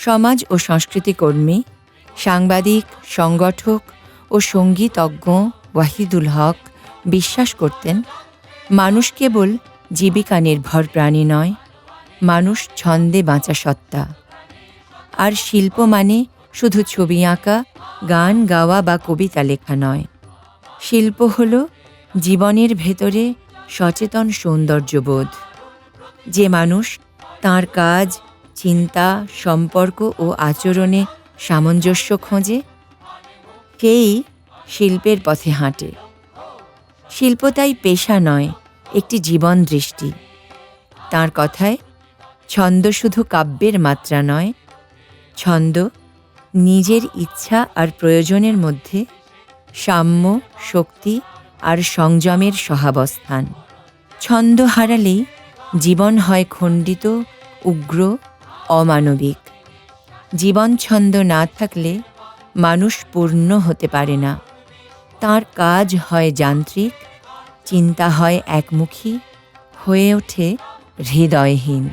সমাজ ও সংস্কৃতি কর্মী, সাংবাদিক, সংগঠক ও সঙ্গীতজ্ঞ ওয়াহিদুল হক বিশ্বাস করতেন, মানুষ কেবল জীবিকা নির্ভর প্রাণী নয়, মানুষ ছন্দে বাঁচা সত্তা। আর শিল্প মানে শুধু ছবি আঁকা, গান গাওয়া বা কবিতা লেখা নয়। শিল্প হল জীবনের ভেতরে সচেতন সৌন্দর্যবোধ। যে মানুষ তাঁর কাজ, চিন্তা, সম্পর্ক ও আচরণে সামঞ্জস্য খোঁজে, সেই শিল্পের পথে হাঁটে। শিল্প তাই পেশা নয়, একটি জীবন দৃষ্টি। তাঁর কথায়, ছন্দ শুধু কাব্যের মাত্রা নয়, ছন্দ নিজের ইচ্ছা আর প্রয়োজনের মধ্যে সাম্য, শক্তি আর সংযমের সহাবস্থান। ছন্দ হারালেই জীবন হয় খণ্ডিত, উগ্র, অমানবিক। জীবন ছন্দ না থাকলে মানুষ পূর্ণ হতে পারে না। তাঁর কাজ হয় যান্ত্রিক, চিন্তা হয় একমুখী, হয়ে ওঠে হৃদয়হীন।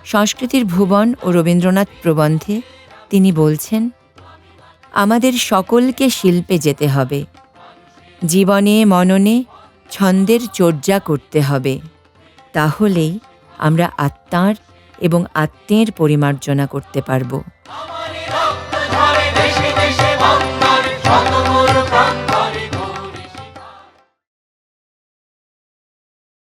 সংস্কৃতির ভুবন ও রবীন্দ্রনাথ প্রবন্ধে তিনি বলছেন, আমাদের সকলকে শিল্পে যেতে হবে। জীবনে মননে ছন্দের চর্যা করতে হবে। তাহলেই আমরা আত্মার এবং আত্মের পরিমার্জনা করতে পারব।